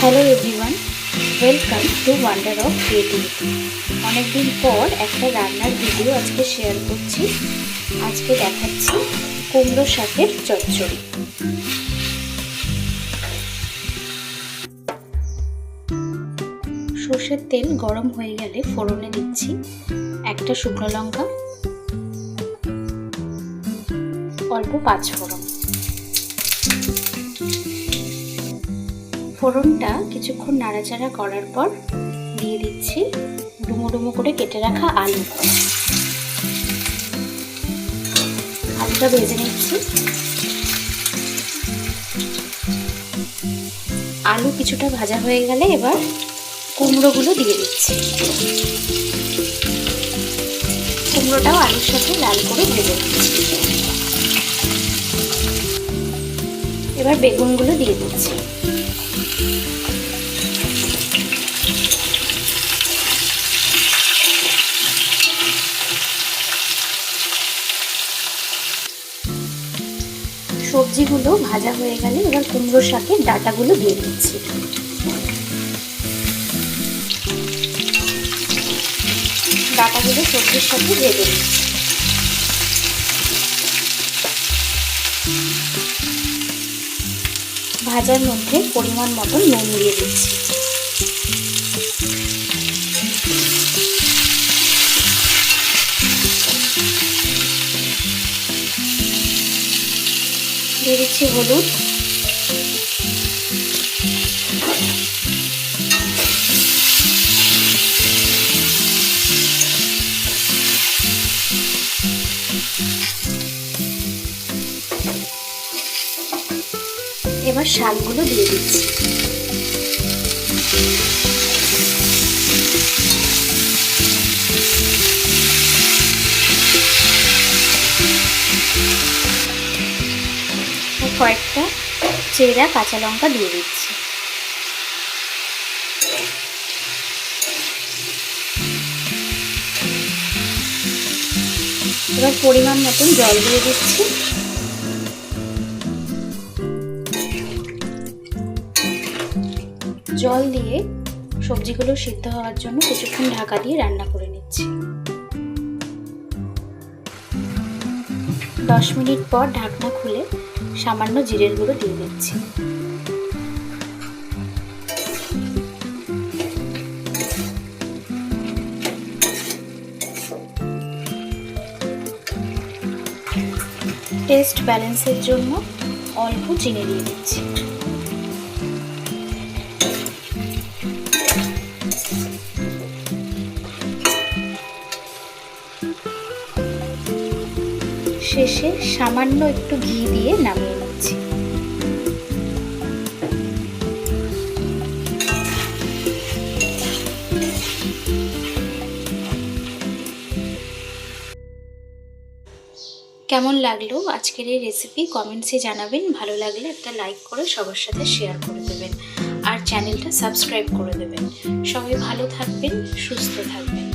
Hello everyone, welcome to wonder of creativity. অনেকদিন পর একটা রান্নার ভিডিও আজকে শেয়ার করছি। আজকে দেখাচ্ছি কুমড়ো শাকের চচ্চড়ি। সর্ষের তেল গরম হয়ে গেলে ফোড়নে দিচ্ছি একটা শুকনো লঙ্কা, অল্প পাঁচফোড়ন। ফোড়নটা কিছুক্ষণ নাড়াচাড়া করার পর দিয়ে দিচ্ছি ডুমো ডুমো করে কেটে রাখা আলু। আলুটা ভেজে নিচ্ছি। আলু কিছুটা ভাজা হয়ে গেলে এবার কুমড়োগুলো দিয়ে দিচ্ছি। কুমড়োটাও আলুর সাথে লাল করে ভেজে নিচ্ছি। এবার বেগুনগুলো দিয়ে দিচ্ছি। সবজিগুলো ভাজা হয়ে গেলে এবার কুমড়ো শাকের ডাঁটাগুলো দিয়ে দিচ্ছি। ডাঁটাগুলো সবজির সাথে ভেজে দিচ্ছি। ভাজার মধ্যে পরিমাণ মতো নুন দিয়ে দিচ্ছি। দিয়ে দিচ্ছি হলুদ, এবার শাকগুলো দিয়ে দিচ্ছি। কয়েকটা চেরা কাঁচা লঙ্কা দিয়ে দিচ্ছি। এবার পরিমাণ মতন জল দিয়ে দিচ্ছি। জল দিয়ে সবজিগুলো সিদ্ধ হওয়ার জন্য কিছুক্ষণ ঢাকা দিয়ে রান্না করে নিচ্ছি। 10 মিনিট পর ঢাকনা খুলে সামান্য জিরের গুঁড়ো দিয়ে দিচ্ছি। টেস্ট ব্যালেন্সের জন্য অল্প চিনি দিয়ে দিচ্ছি। শেষে সামান্য একটু ঘি দিয়ে নামিয়ে নিচ্ছি। কেমন লাগলো আজকের এই রেসিপি কমেন্টসে জানাবেন। ভালো লাগলে একটা লাইক করে সবার সাথে শেয়ার করে দেবেন আর চ্যানেলটা সাবস্ক্রাইব করে দেবেন। সবাই ভালো থাকবেন, সুস্থ থাকবেন।